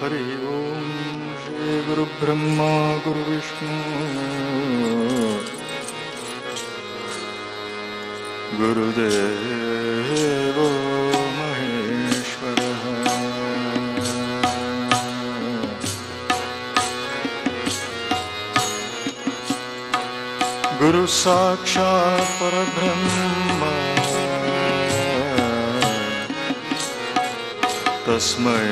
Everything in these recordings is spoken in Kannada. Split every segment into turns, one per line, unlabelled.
हरि ओम श्री गुरु ब्रह्मा गुरु विष्णु गुरुदेवो महेश्वरः गुरु साक्षात् परब्रह्म तस्मै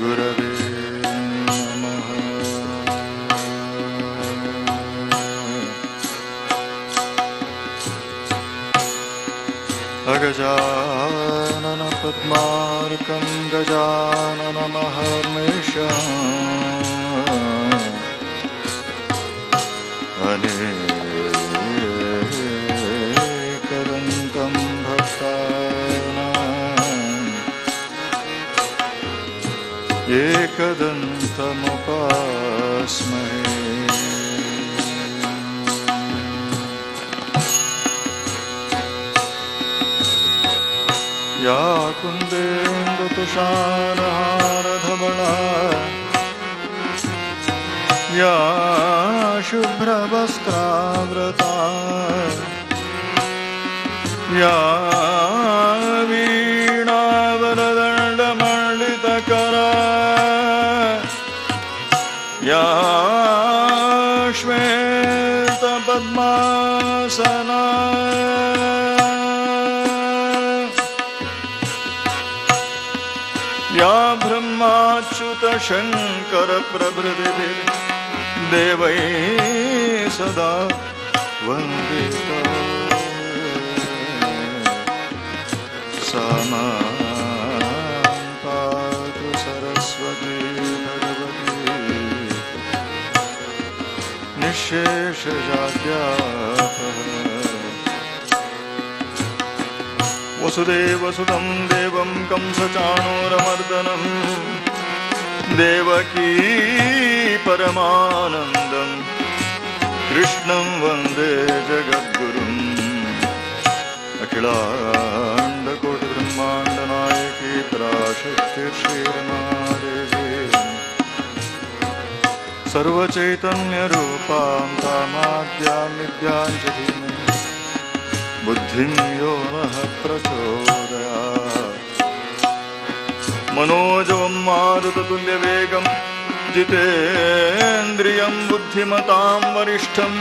गुरवे नमः। अगजानन पद्मार्कं गजाननमहर्निशम् अनेकदन्तं भक्तानाम् एकदन्तमुपास्महे। या कुन्देन्दुतुषारहारधवला या शुभ्रवस्त्रावृता या वीणावरदण्डमण्डितकरा या श्वेतपद्मासना या ब्रह्माच्युतशङ्करप्रभृतिभिः देवैः सदा वन्दिता सा मां पातु सरस्वती भगवती निःशेषजाड्यापः। वसुदेवसुतं देवं कंसचाणूरमर्दनं देवकी परमानन्दं कृष्णं वन्दे जगद्गुरुम्। अखिलाण्डकोटिब्रह्माण्डनायकी पराशक्तिर्श्रीरमादेवी सर्वचैतन्यरूपां तामाद्यां विद्यां च धीमहि बुद्धिं यो नः प्रचोदयात्। मनोजवं मारुततुल्यवेगं जितेन्द्रियं बुद्धिमतां वरिष्ठं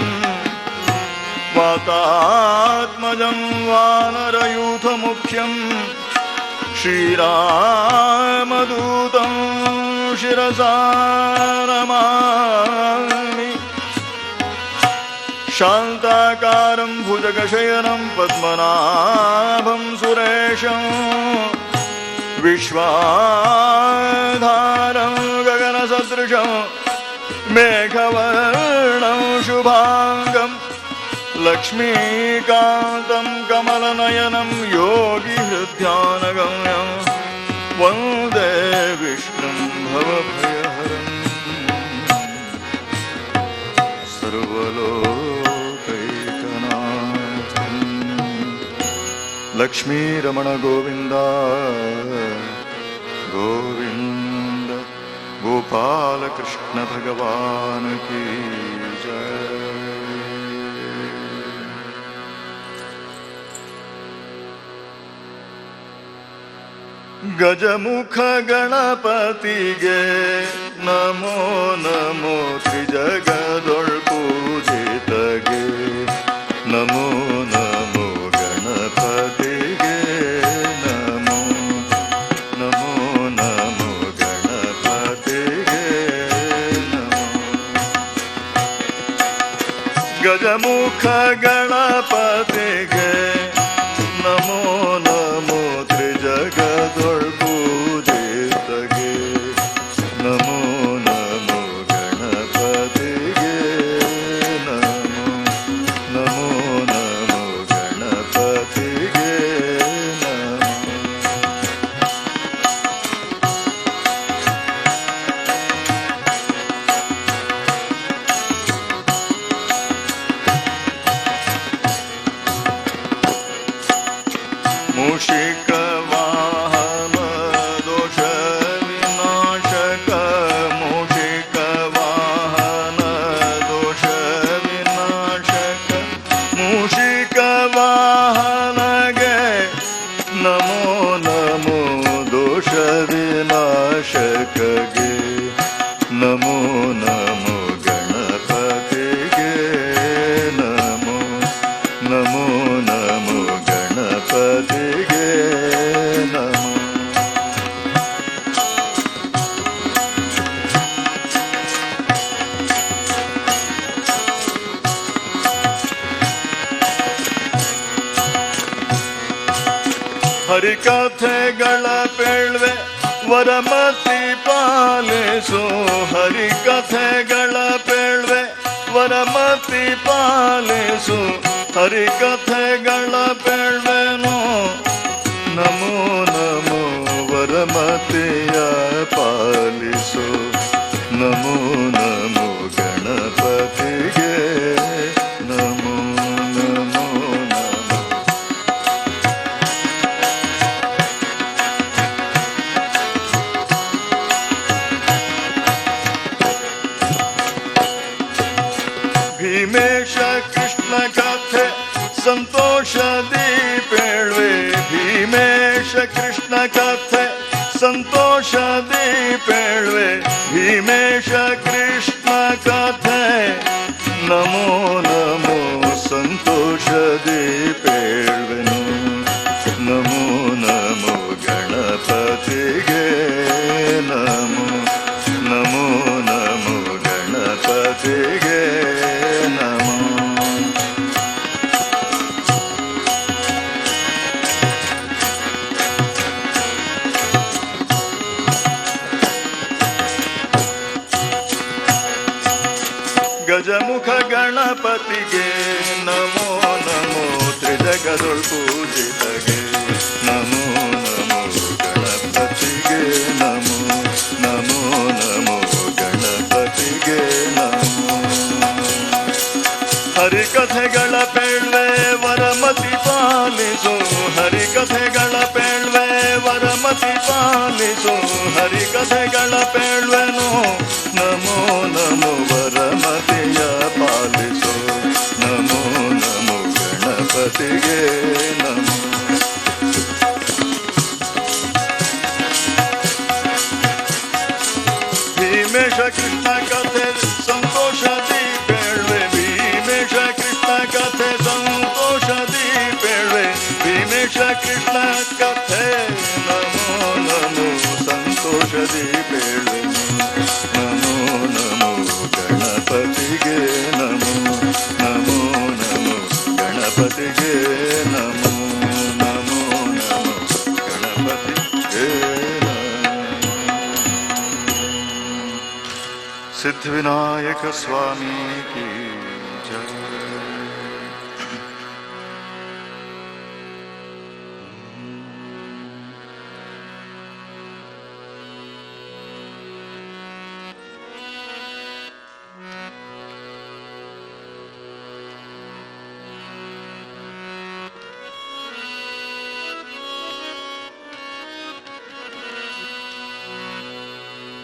वातात्मजं वानरयूथमुख्यं श्रीरामदूतं शिरसा नमामि। शान्ताकारं भुजगशयनं पद्मनाभं सुरेशं विश्वाधारं गगनसदृशं मेघवर्णं शुभाङ्गं लक्ष्मीकान्तं कमलनयनं योगिहृद्यानगम्यं वन्दे विष्णुं भवभयहरं सर्वलोकैकनाथं। लक्ष्मीरमण गोविन्द गोविन्द गोपालकृष्ण भगवान की जय। गजमुख गणपतिगे नमो नमो त्रिजगदೊಳ್ಪೂಜಿತಗೆ नमो नमो गणपतिगे नमो नमो नमो गणपतिगे नमो। गजमुख गणपतिगे नमो नमो त्रिजगदೊಳ್ಪೂಜಿತಗೆ नमो नमो गणपतिगे नमो नमो नमो गणपतिगे नमो।
ಹರಿಕಥೆಗಳ ಪೇಳ್ವೆ ವರಮತಿ ಪಾಲಿಸು. ಹರಿಕಥೆಗಳ ಪೇಳ್ವೆ ವರಮತಿ ಪಾಲಿಸು. ಹರಿಕಥೆಗಳ ಪೇಳ್ವೆನೋ ನಮೋ ನಮೋ ವರಮತಿಯ ಪಾಲಿಸು. ನಮೋ ನಮೋ ಗಣಪತಿಗೆ ನಮೋ ನಮೋ ನಮೋ. ಭೀಮೇಶ ಕೃಷ್ಣ ಕಥೆ ಸಂತೋಷದಿ ಪೇಳ್ವೆ. ಭೀಮೇಶ ಕೃಷ್ಣ ಕಥೆ ಸಂತೋಷದಿ ಪೇಳ್ವೆ. ಭೀಮೇಶ ಕೃಷ್ಣ ಕಥೆ ನಮೋ ನಮೋ ಸಂತೋಷದಿ ಪೇಳ್ವೆನು. ನಮೋ ನಮೋ ಗಣಪತಿಗೆ ನಮೋ ನಮೋ ನಮೋ ಗಣಪತಿಗೆ ನಮೋ. ಗಜಮುಖ ಗಣಪತಿಗೆ ನಮೋ ನಮೋ. ತ್ರಿಜಗದೊಳ್ ಪೂಜಿತಗೆ ನಮೋ ನಮೋ ಗಣಪತಿಗೆ ನಮೋ ನಮೋ ನಮೋ ಗಣಪತಿಗೆ ನಮೋ. ಹರಿಕಥೆಗಳ ಪೇಳ್ವೆ ವರಮತಿ ಪಾಲಿಸು. ಹರಿಕಥೆಗಳ ಪೇಳ್ವೆ ವರಮತಿ ಪಾಲಿಸು. ಹರಿಕಥೆಗಳ ಪೇಳ್ವೆನೋ ನಮೋ ನಮೋ ವರಮತಿಯ ಪಾಲಿಸು. ನಮೋ ನಮೋ ಗಣಪತಿಗೆ ನಮೋ. ಭೀಮೇಶ ಕೃಷ್ಣ ಕಥೆ ಸಂತೋಷದಿ ಪೇಳ್ವೆ. ಭೀಮೇಶ ಕೃಷ್ಣ ಕಥೆ ಸಂತೋಷದಿ ಪೇಳ್ವೆ. ಭೀಮೇಶ ಕೃಷ್ಣ ಕಥೆ ನಮೋ ನಮೋ ಸಂತೋಷದಿ ಪೇಳ್ವೆ. ನಮೋ ನಮೋ ಗಣಪತಿಗೆ ನಮೋ ನಮೋ ನಮೋ ಗಣಪತಿಗೆ ನಮೋ ನಮೋ ನಮೋ ಗಣಪತಿಗೆ ನಮೋ. ಸಿದ್ಧಿವಿನಾಯಕ ಸ್ವಾಮಿ ಕಿ ಜಯ.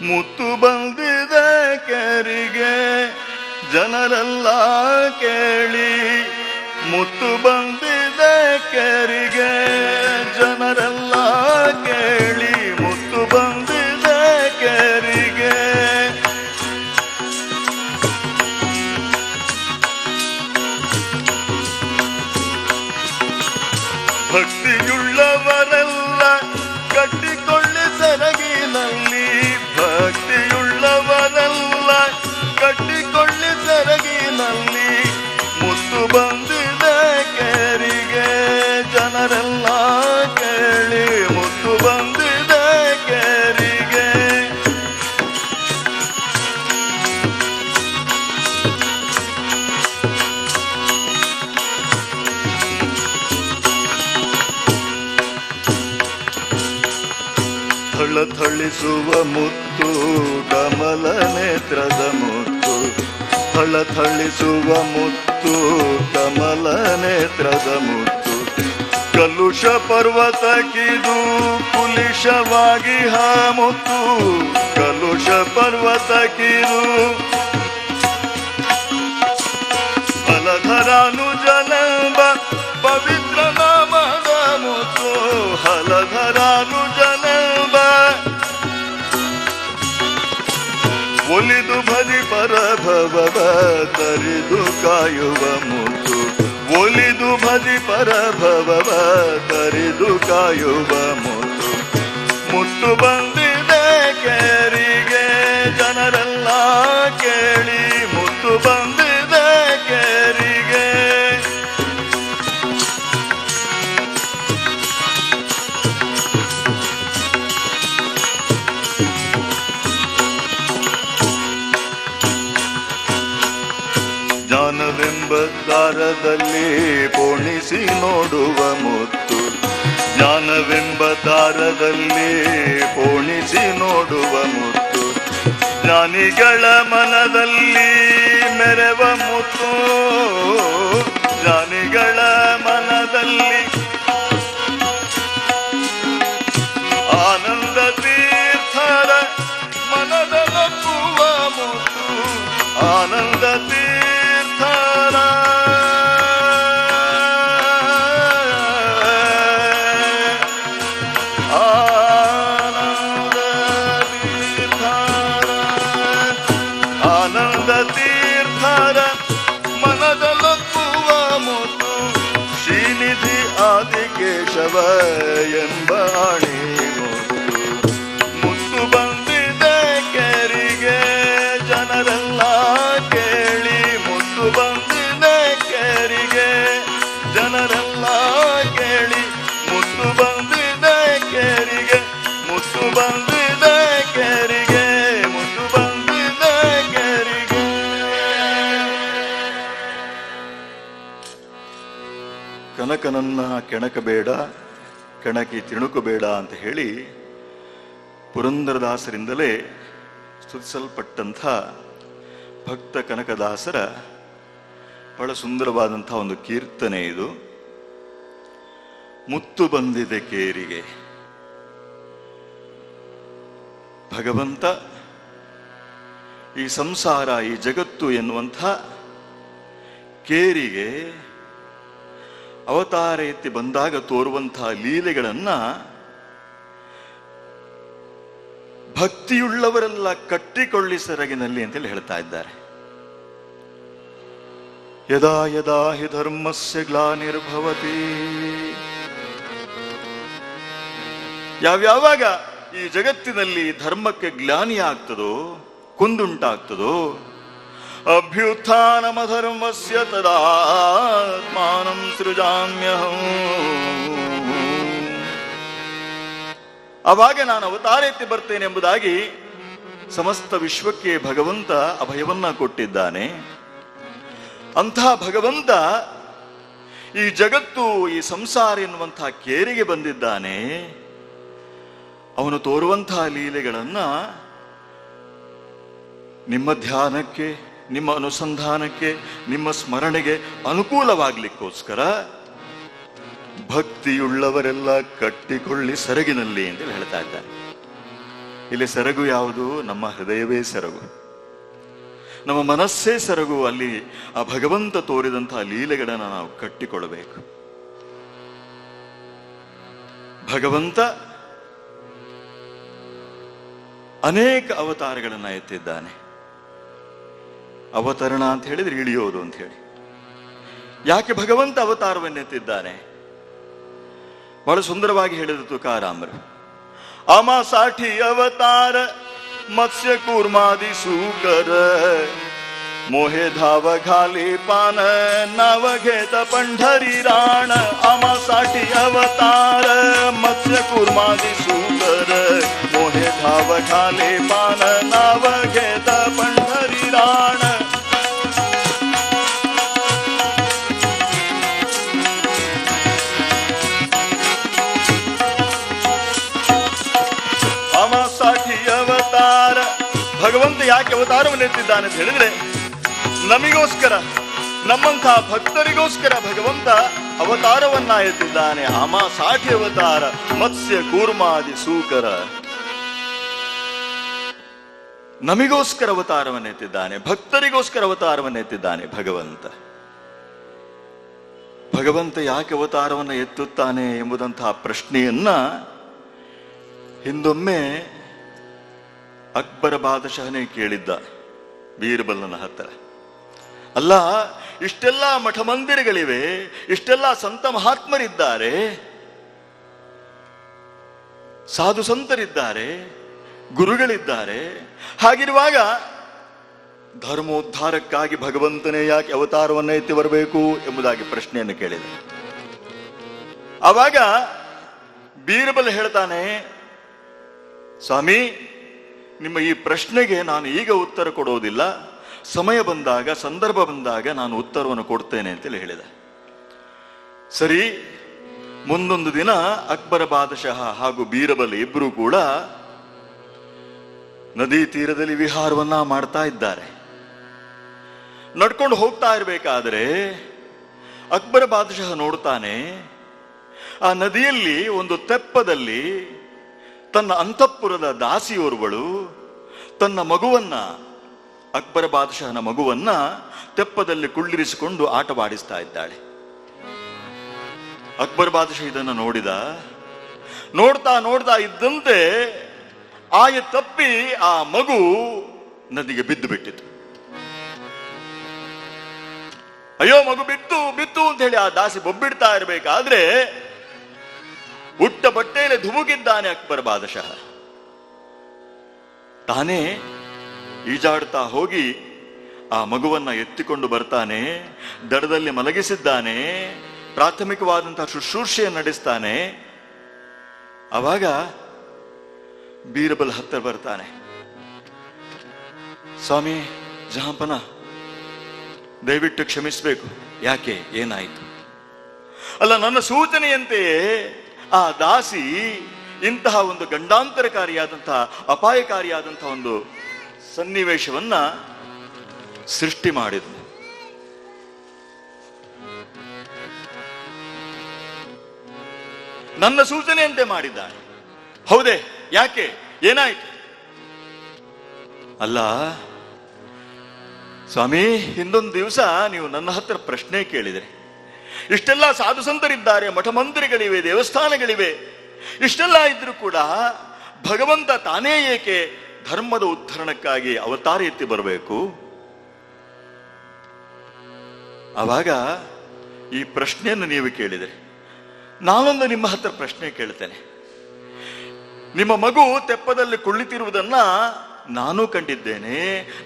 ಮುತ್ತು ಬಂದಿದೆ ಕೆರಿಗೆ ಜನರೆಲ್ಲ ಕೇಳಿ. ಮುತ್ತು ಬಂದಿದೆ ಕೆರಿಗೆ ಜನರೆಲ್ಲ ಕೇಳಿ. ಮುತ್ತು ಬಂದಿದೆ ಕೆರಿಗೆ. ಭಕ್ತಿಯುಳ್ಳವರೆಲ್ಲ ಕಟ್ಟಿಕೊಳ್ಳಿ ಸೆರಗಿನಲ್ಲಿ. ಭಕ್ತಿಯುಳ್ಳವರೆಲ್ಲ ಕಟ್ಟಿಕೊಳ್ಳಿ ಸೆರಗಿನಲ್ಲಿ. ಮುತ್ತು ಬಂದಿದೆ ಕೆರಿಗೆ ಜನರೆಲ್ಲ ಕೇಳಿ. ಮುತ್ತು ಬಂದಿದೆ ಕೆರಿಗೆ. ಥಳಥಳಿಸುವ ಮುತ್ತು ಕಮಲ ನೇತ್ರದ ಮುತ್ತು. ಥಳಥಳಿಸುವ ಮುತ್ತು ಕಮಲ ನೇತ್ರದ ಮುತ್ತು. ಕಲುಷ ಪರ್ವತಕ್ಕಿದು ಕುಲಿಶವಾಗಿ ಮುತ್ತು. ಕಲುಷ ಪರ್ವತಕ್ಕಿದು ಹಲಧರಾನುಜನೆಂಬ ಪವಿತ್ರ ನಾಮದ ಮುತ್ತು. ಹಲಧರಾನುಜನೆಂಬ ಒಲಿದು ಭಜಿ ಪರಭವ ತರಿದು ಕಾಯುವ ಮುತ್ತು. ಒಲಿದು ಭಜಿ ಪರಭವ ತರಿದು ಕಾಯುವ ಮುತ್ತು. ಮುತ್ತು ಬಂದಿದೆ ಕೆರಿಗೆ ಜನರೆಲ್ಲ ಕೇಳಿ. ಮುತ್ತು ಬಂದಿದೆ ಕೆರಿಗೆ. ಜ್ಞಾನವೆಂಬ ದಾರದಲ್ಲಿ ಪೋಣಿಸಿ ನೋಡುವ ಮುತ್ತು, ಜ್ಞಾನವೆಂಬ ದಾರದಲ್ಲಿ ಪೋಣಿಸಿ ನೋಡುವ ಮುತ್ತು, ಜ್ಞಾನಿಗಳ ಮನದಲ್ಲಿ ಮೆರವ ಮುತ್ತು, ಜ್ಞಾನಿಗಳ ಮನದಲ್ಲಿ ಆನಂದ ತೀರ್ಥರ ಮನದಲಕ್ಕುವ ಮುತ್ತು, ಆನಂದ ತೀರ್ಥರ ಆನಂದ ತೀರ್ಥರ ಆನಂದ ತೀರ್ಥರ ಮನದಲಕ್ಕುವ ಮುತ್ತು, ಶ್ರೀನಿಧಿ ಆದಿಕೇಶವ ಎಂಬ ಆಣಿ ಮುತ್ತು ಬಂದಿದೆ ಕೆರಿಗೆ ಜನರೆಲ್ಲ ಕೇಳಿ, ಮುತ್ತು ಬಂದಿದೆ ಕೆರಿಗೆ ಜನರೆಲ್ಲ ಕೇಳಿ, ಮುತ್ತು ಬಂದಿದೆ ಕೆರಿಗೆ, ಮುತ್ತು ಬಂದಿದೆ ಕೆರಿಗೆ, ಮುತ್ತು ಬಂದಿದೆ ಕೆರಿಗೆ. ಕನಕನನ್ನ ಕೆಣಕಬೇಡ, ಕೆಣಕಿ ತಿಣುಕಬೇಡ ಅಂತ ಹೇಳಿ ಪುರಂದರದಾಸರಿಂದಲೇ ಸ್ತುತಿಸಲ್ಪಟ್ಟಂಥ ಭಕ್ತ ಕನಕದಾಸರ ಬಹಳ ಸುಂದರವಾದಂಥ ಒಂದು ಕೀರ್ತನೆ ಇದು. ಮುತ್ತು ಬಂದಿದೆ ಕೇರಿಗೆ. ಭಗವಂತ ಈ ಸಂಸಾರ, ಈ ಜಗತ್ತು ಎನ್ನುವಂಥ ಕೇರಿಗೆ ಅವತಾರ ಎತ್ತಿ ಬಂದಾಗ ತೋರುವಂತಹ ಲೀಲೆಗಳನ್ನ ಭಕ್ತಿಯುಳ್ಳವರೆಲ್ಲ ಕಟ್ಟಿಕೊಳ್ಳಿ ಸೆರಗಿನಲ್ಲಿ ಅಂತೇಳಿ ಹೇಳ್ತಾ ಇದ್ದಾರೆ. ಯದಾ ಯದಾ ಹಿ ಧರ್ಮಸ್ಯ ಗ್ಲಾನಿರ್ಭವತಿ, ಯಾವ್ಯಾವಾಗ ಈ ಜಗತ್ತಿನಲ್ಲಿ ಧರ್ಮಕ್ಕೆ ಗ್ಲಾನಿ ಆಗ್ತದೋ, ಕುಂದುಂಟಾಗ್ತದೋ, ಅಭ್ಯುತ್ಥಾನಮಧರ್ಮಸ್ಯ ತದಾತ್ಮಾನಂ ಸೃಜಾಮ್ಯಹಂ, ಆವಾಗ ನಾನು ಅವತಾರ ಎತ್ತಿ ಬರ್ತೇನೆ ಎಂಬುದಾಗಿ ಸಮಸ್ತ ವಿಶ್ವಕ್ಕೆ ಭಗವಂತ ಅಭಯವನ್ನ ಕೊಟ್ಟಿದ್ದಾನೆ. ಅಂಥ ಭಗವಂತ ಈ ಜಗತ್ತು, ಈ ಸಂಸಾರ ಎನ್ನುವಂತಹ ಕೇರಿಗೆ ಬಂದಿದ್ದಾನೆ. ಅವನು ತೋರುವಂತಹ ಲೀಲೆಗಳನ್ನ ನಿಮ್ಮ ಧ್ಯಾನಕ್ಕೆ, ನಿಮ್ಮ ಅನುಸಂಧಾನಕ್ಕೆ, ನಿಮ್ಮ ಸ್ಮರಣೆಗೆ ಅನುಕೂಲವಾಗ್ಲಿಕ್ಕೋಸ್ಕರ ಭಕ್ತಿಯುಳ್ಳವರೆಲ್ಲ ಕಟ್ಟಿಕೊಳ್ಳಿ ಸೆರಗಿನಲ್ಲಿ ಅಂತ ಹೇಳ್ತಾ ಇದ್ದಾರೆ. ಇಲ್ಲಿ ಸೆರಗು ಯಾವುದು? ನಮ್ಮ ಹೃದಯವೇ ಸೆರಗು, ನಮ್ಮ ಮನಸ್ಸೇ ಸೆರಗು. ಅಲ್ಲಿ ಆ ಭಗವಂತ ತೋರಿದಂತಹ ಲೀಲೆಗಳನ್ನು ನಾವು ಕಟ್ಟಿಕೊಳ್ಳಬೇಕು. ಭಗವಂತ ಅನೇಕ ಅವತಾರಗಳನ್ನ ಎತ್ತಿದ್ದಾನೆ. ಅವತರಣ ಅಂತ ಹೇಳಿದ್ರೆ ಇಳಿಯೋದು ಅಂತ ಹೇಳಿ. ಯಾಕೆ ಭಗವಂತ ಅವತಾರವನ್ನೆತ್ತಿದ್ದಾನೆ? ಬಹಳ ಸುಂದರವಾಗಿ ಹೇಳಿದ್ರು ತುಕಾರಾಮರು. ಆಮಾಸಾಠಿ ಅವತಾರ मत्स्य कूर्मादि सूकर मोहे धाव घाली पान नाव घेत पंढरी राण आमासाठी अवतार मत्स्य कूर्मादि सूकर मोहे धाव घाली पान नाव घेत पंढरी राण ಅವತಾರ ಭಗವಂತ ಯಾಕೆ ಅವತಾರವನ್ನು ಎತ್ತಿದ್ದಾನೆ ಅಂತ ಹೇಳಿದ್ರೆ ನಮಗೋಸ್ಕರ ನಮ್ಮಂತಹ ಭಕ್ತರಿಗೋಸ್ಕರ ಭಗವಂತ ಅವತಾರವನ್ನ ಎತ್ತಿದ್ದಾನೆ. ಆಮಾಸಾಠಿ ಅವತಾರ ಮತ್ಸ್ಯ ಕೂರ್ಮಾದಿ ಸೂಕರ ನಮಗೋಸ್ಕರ ಅವತಾರವನ್ನು ಎತ್ತಿದ್ದಾನೆ, ಭಕ್ತರಿಗೋಸ್ಕರ ಅವತಾರವನ್ನು ಎತ್ತಿದ್ದಾನೆ ಭಗವಂತ. ಭಗವಂತ ಯಾಕೆ ಅವತಾರವನ್ನು ಎತ್ತುತ್ತಾನೆ ಎಂಬುದಂತಹ ಪ್ರಶ್ನೆಯನ್ನ ಹಿಂದೊಮ್ಮೆ ಅಕ್ಬರ ಬಾದಶಾಹನೇ ಕೇಳಿದ್ದ ಬೀರ್ಬಲನ ಹತ್ತಿರ. ಅಲ್ಲ, ಇಷ್ಟೆಲ್ಲ ಮಠ ಮಂದಿರಗಳಿವೆ, ಇಷ್ಟೆಲ್ಲ ಸಂತ ಮಹಾತ್ಮರಿದ್ದಾರೆ, ಸಾಧು ಸಂತರಿದ್ದಾರೆ, ಗುರುಗಳಿದ್ದಾರೆ, ಹಾಗಿರುವಾಗ ಧರ್ಮೋದ್ಧಾರಕ್ಕಾಗಿ ಭಗವಂತನೇ ಯಾಕೆ ಅವತಾರವನ್ನು ಎತ್ತಿ ಬರಬೇಕು ಎಂಬುದಾಗಿ ಪ್ರಶ್ನೆಯನ್ನು ಕೇಳಿದ. ಆವಾಗ ಬೀರ್ಬಲ್ ಹೇಳ್ತಾನೆ, ಸ್ವಾಮಿ, ನಿಮ್ಮ ಈ ಪ್ರಶ್ನೆಗೆ ನಾನು ಈಗ ಉತ್ತರ ಕೊಡೋದಿಲ್ಲ, ಸಮಯ ಬಂದಾಗ, ಸಂದರ್ಭ ಬಂದಾಗ ನಾನು ಉತ್ತರವನ್ನು ಕೊಡ್ತೇನೆ ಅಂತೇಳಿ ಹೇಳಿದ. ಸರಿ, ಮುಂದೊಂದು ದಿನ ಅಕ್ಬರ ಬಾದಶಾಹ ಹಾಗೂ ಬೀರಬಲ್ ಇಬ್ಬರು ಕೂಡ ನದಿ ತೀರದಲ್ಲಿ ವಿಹಾರವನ್ನ ಮಾಡ್ತಾ ಇದ್ದಾರೆ. ನಡ್ಕೊಂಡು ಹೋಗ್ತಾ ಇರಬೇಕಾದ್ರೆ ಅಕ್ಬರ ಬಾದಶಾಹ ನೋಡ್ತಾನೆ, ಆ ನದಿಯಲ್ಲಿ ಒಂದು ತೆಪ್ಪದಲ್ಲಿ ತನ್ನ ಅಂತಃಪುರದ ದಾಸಿಯೋರ್ವಳು ತನ್ನ ಮಗುವನ್ನ, ಅಕ್ಬರ ಬಾದಶಾಹನ ಮಗುವನ್ನ ತೆಪ್ಪದಲ್ಲಿ ಕುಳ್ಳಿರಿಸಿಕೊಂಡು ಆಟವಾಡಿಸ್ತಾ ಇದ್ದಾಳೆ. ಅಕ್ಬರ್ ಬಾದಶಾಹ ಇದನ್ನು ನೋಡ್ತಾ ಇದ್ದಂತೆ ಆಯ ತಪ್ಪಿ ಆ ಮಗು ನದಿಗೆ ಬಿದ್ದು ಬಿಟ್ಟಿತು. ಅಯ್ಯೋ, ಮಗು ಬಿತ್ತು ಅಂತ ಹೇಳಿ ಆ ದಾಸಿ ಬೊಬ್ಬಿಡ್ತಾ ಇರಬೇಕಾದ್ರೆ ಉಟ್ಟ ಬಟ್ಟೆಯಲ್ಲಿ ಧುಮುಕಿದ್ದಾನೆ ಅಕ್ಬರ್ ಬಾದಶಾಹ. ತಾನೇ ಈಜಾಡ್ತಾ ಹೋಗಿ ಆ ಮಗುವನ್ನ ಎತ್ತಿಕೊಂಡು ಬರ್ತಾನೆ, ದಡದಲ್ಲಿ ಮಲಗಿಸಿದ್ದಾನೆ, ಪ್ರಾಥಮಿಕವಾದಂತಹ ಶುಶ್ರೂಷೆಯನ್ನು ನಡೆಸ್ತಾನೆ. ಆವಾಗ ಬೀರಬಲ್ ಹತ್ತಿರ ಬರ್ತಾನೆ. ಸ್ವಾಮಿ ಜಹಾಂಪನ, ದಯವಿಟ್ಟು ಕ್ಷಮಿಸಬೇಕು. ಯಾಕೆ, ಏನಾಯಿತು? ಅಲ್ಲ, ನನ್ನ ಸೂಚನೆಯಂತೆಯೇ ಆ ದಾಸಿ ಇಂತಹ ಒಂದು ಗಂಡಾಂತರಕಾರಿಯಾದಂತಹ, ಅಪಾಯಕಾರಿಯಾದಂತಹ ಒಂದು ಸನ್ನಿವೇಶವನ್ನ ಸೃಷ್ಟಿ ಮಾಡಿದ್ನು. ನನ್ನ ಸೂಚನೆಯಂತೆ ಮಾಡಿದ್ದಾಳೆ. ಹೌದೇ? ಯಾಕೆ, ಏನಾಯ್ತು? ಅಲ್ಲ ಸ್ವಾಮಿ, ಹಿಂದೊಂದು ದಿವಸ ನೀವು ನನ್ನ ಹತ್ರ ಪ್ರಶ್ನೆ ಕೇಳಿದರೆ, ಇಷ್ಟೆಲ್ಲ ಸಾಧು ಸಂತರಿದ್ದಾರೆ, ಮಠ ಮಂದಿರಗಳಿವೆ, ದೇವಸ್ಥಾನಗಳಿವೆ, ಇಷ್ಟೆಲ್ಲ ಇದ್ರೂ ಕೂಡ ಭಗವಂತ ತಾನೇ ಏಕೆ ಧರ್ಮದ ಉದ್ಧರಣಕ್ಕಾಗಿ ಅವತಾರ ಎತ್ತಿ ಬರಬೇಕು? ಆವಾಗ ಈ ಪ್ರಶ್ನೆಯನ್ನು ನೀವು ಕೇಳಿದರೆ, ನಾನೊಂದು ನಿಮ್ಮ ಹತ್ರ ಪ್ರಶ್ನೆ ಕೇಳ್ತೇನೆ. ನಿಮ್ಮ ಮಗು ತೆಪ್ಪದಲ್ಲಿ ಕುಳಿತಿರುವುದನ್ನ ನಾನು ಕಂಡಿದ್ದೇನೆ,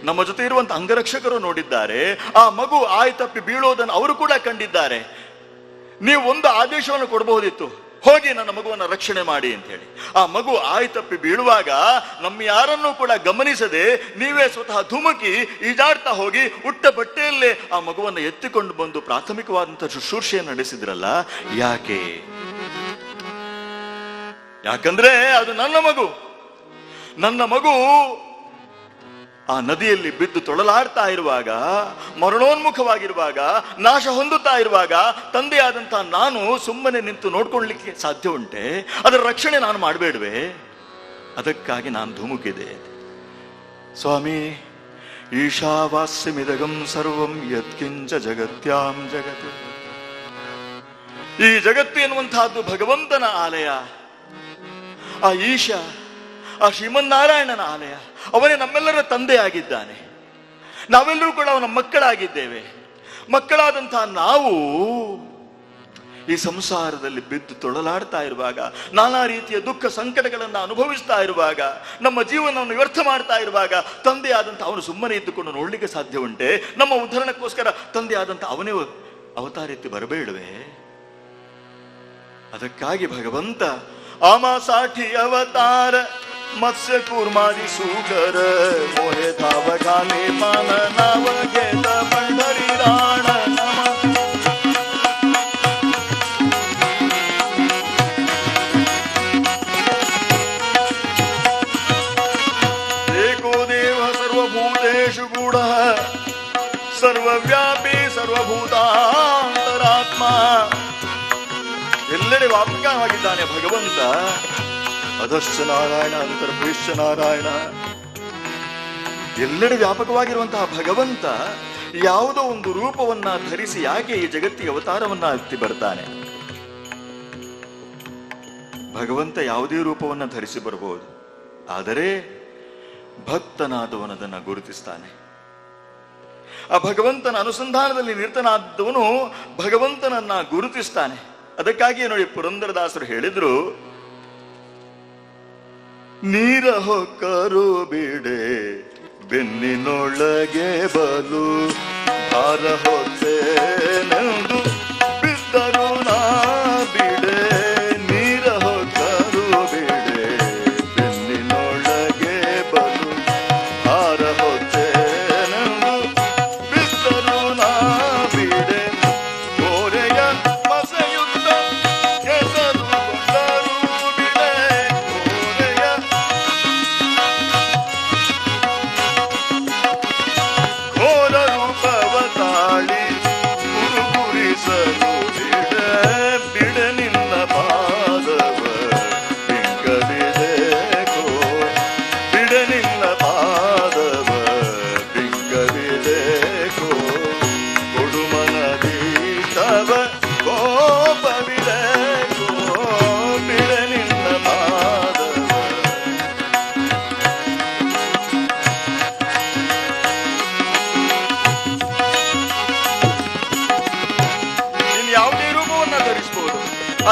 ನಮ್ಮ ಜೊತೆ ಇರುವಂತ ಅಂಗರಕ್ಷಕರು ನೋಡಿದ್ದಾರೆ, ಆ ಮಗು ಆಯ್ತಪ್ಪಿ ಬೀಳೋದನ್ನು ಅವರು ಕೂಡ ಕಂಡಿದ್ದಾರೆ. ನೀವು ಒಂದು ಆದೇಶವನ್ನು ಕೊಡಬಹುದಿತ್ತು, ಹೋಗಿ ನನ್ನ ಮಗುವನ್ನು ರಕ್ಷಣೆ ಮಾಡಿ ಅಂತ ಹೇಳಿ. ಆ ಮಗು ಆಯ್ತಪ್ಪಿ ಬೀಳುವಾಗ ನಮ್ಮ ಯಾರನ್ನೂ ಕೂಡ ಗಮನಿಸದೆ ನೀವೇ ಸ್ವತಃ ಧುಮುಕಿ ಈಜಾಡ್ತಾ ಹೋಗಿ ಉಟ್ಟ ಬಟ್ಟೆಯಲ್ಲೇ ಆ ಮಗುವನ್ನು ಎತ್ತಿಕೊಂಡು ಬಂದು ಪ್ರಾಥಮಿಕವಾದಂತಹ ಶುಶ್ರೂಷೆಯನ್ನು ನಡೆಸಿದ್ರಲ್ಲ, ಯಾಕೆ? ಯಾಕಂದ್ರೆ ಅದು ನನ್ನ ಮಗು ಆ ನದಿಯಲ್ಲಿ ಬಿದ್ದು ತೊಳಲಾಡ್ತಾ ಇರುವಾಗ, ಮರಣೋನ್ಮುಖವಾಗಿರುವಾಗ, ನಾಶ ಹೊಂದುತ್ತಾ ಇರುವಾಗ ತಂದೆಯಾದಂತಹ ನಾನು ಸುಮ್ಮನೆ ನಿಂತು ನೋಡ್ಕೊಳ್ಳಿಕ್ಕೆ ಸಾಧ್ಯ ಉಂಟೆ? ಅದರ ರಕ್ಷಣೆ ನಾನು ಮಾಡಬೇಡ್ವೆ? ಅದಕ್ಕಾಗಿ ನಾನು ಧುಮುಕಿದೆ. ಸ್ವಾಮಿ, ಈಶಾವಾಸ್ಯಮಿದಗಂ ಸರ್ವಂ ಯತ್ಕಿಂಚ ಜಗತ್ಯಾಂ ಜಗತ್. ಈ ಜಗತ್ತು ಎನ್ನುವಂತಹದ್ದು ಭಗವಂತನ ಆಲಯ. ಆ ಈಶ, ಆ ಶ್ರೀಮನ್ನಾರಾಯಣನ ಆಲಯ. ಅವನೇ ನಮ್ಮೆಲ್ಲರ ತಂದೆ ಆಗಿದ್ದಾನೆ. ನಾವೆಲ್ಲರೂ ಕೂಡ ಅವನ ಮಕ್ಕಳಾಗಿದ್ದೇವೆ. ಮಕ್ಕಳಾದಂತಹ ನಾವು ಈ ಸಂಸಾರದಲ್ಲಿ ಬಿದ್ದು ತೊಳಲಾಡ್ತಾ ಇರುವಾಗ, ನಾನಾ ರೀತಿಯ ದುಃಖ ಸಂಕಟಗಳನ್ನು ಅನುಭವಿಸ್ತಾ ಇರುವಾಗ, ನಮ್ಮ ಜೀವನವನ್ನು ವ್ಯರ್ಥ ಮಾಡ್ತಾ ಇರುವಾಗ ತಂದೆಯಾದಂಥ ಅವನು ಸುಮ್ಮನೆ ಇದ್ದುಕೊಂಡು ನೋಡ್ಲಿಕ್ಕೆ ಸಾಧ್ಯ ಉಂಟೆ? ನಮ್ಮ ಉದ್ಧರಣಕ್ಕೋಸ್ಕರ ತಂದೆಯಾದಂಥ ಅವನೇ ಅವತಾರ ಎತ್ತಿ ಬರಬೇಡವೇ? ಅದಕ್ಕಾಗಿ ಭಗವಂತ आमासाठी अवतार मत्स्य कूर्मादी सुकर मोहे धाव घाले पान नाव घेत पंढरी राण नम. एको देव सर्वभूतेषु गूढः सर्वव्यापी सर्वभूतान्तरात्मा. ಎಲ್ಲೆಡೆ ವ್ಯಾಪಕವಾಗಿದ್ದಾನೆ ಭಗವಂತ. ಅಧಶ್ಚ ನಾರಾಯಣ ಅಂತರ್ಬಹಿಶ್ಚ ನಾರಾಯಣ. ಎಲ್ಲೆಡೆ ವ್ಯಾಪಕವಾಗಿರುವಂತಹ ಭಗವಂತ ಯಾವುದೋ ಒಂದು ರೂಪವನ್ನ ಧರಿಸಿ ಯಾಕೆ ಈ ಜಗತ್ತಿಗೆ ಅವತಾರವನ್ನ ಎತ್ತಿ ಬರ್ತಾನೆ? ಭಗವಂತ ಯಾವುದೇ ರೂಪವನ್ನ ಧರಿಸಿ ಬರಬಹುದು, ಆದರೆ ಭಕ್ತನಾದವನದನ್ನ ಗುರುತಿಸ್ತಾನೆ. ಆ ಭಗವಂತನ ಅನುಸಂಧಾನದಲ್ಲಿ ನಿರತನಾದವನು ಭಗವಂತನನ್ನ ಗುರುತಿಸ್ತಾನೆ. ಅದಕ್ಕಾಗಿ ನೋಡಿ ಪುರಂದರದಾಸರು ಹೇಳಿದ್ರು, ನೀರ ಹೊಕ್ಕರು ಬಿಡೆ ಬೆನ್ನಿನೊಳಗೆ ಬಲು ಭಾರ ಹೊತ್ತೇನೆಂದು ಬಿದ್ದರು ನಾ ಬಿಡೆ. ನೀರ ಹೊಕ್ಕರು ಬಿಡೆ ಬೆನ್ನಿನೊಳಗೆ ಬಲು ಭಾರ ಹೊತ್ತೇನೆಂದು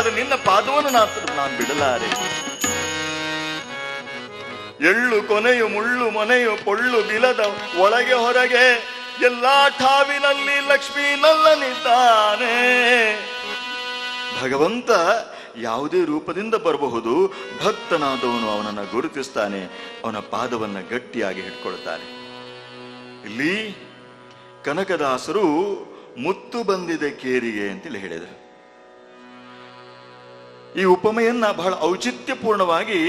ಆದ್ರೆ ನಿನ್ನ ಪಾದವನ್ನು ನಾನು ಬಿಡಲಾರೆ. ಎಳ್ಳು ಕೊನೆಯು ಮುಳ್ಳು ಮೊನೆಯು ಪೊಳ್ಳು ಬಿಲದ ಒಳಗೆ ಹೊರಗೆ ಎಲ್ಲಾ ಠಾವಿನಲ್ಲಿ ಲಕ್ಷ್ಮೀ ನಲ್ಲನಿದ್ದಾನೆ. ಭಗವಂತ ಯಾವುದೇ ರೂಪದಿಂದ ಬರಬಹುದು, ಭಕ್ತನಾದವನು ಅವನನ್ನು ಗುರುತಿಸ್ತಾನೆ, ಅವನ ಪಾದವನ್ನ ಗಟ್ಟಿಯಾಗಿ ಹಿಡ್ಕೊಳ್ತಾನೆ. ಇಲ್ಲಿ ಕನಕದಾಸರು ಮುತ್ತು ಬಂದಿದೆ ಕೇರಿಗೆ ಅಂತೇಳಿ ಹೇಳಿದರು. ಈ ಉಪಮೆಯನ್ನ ಬಹಳ ಔಚಿತ್ಯಪೂರ್ಣವಾಗಿ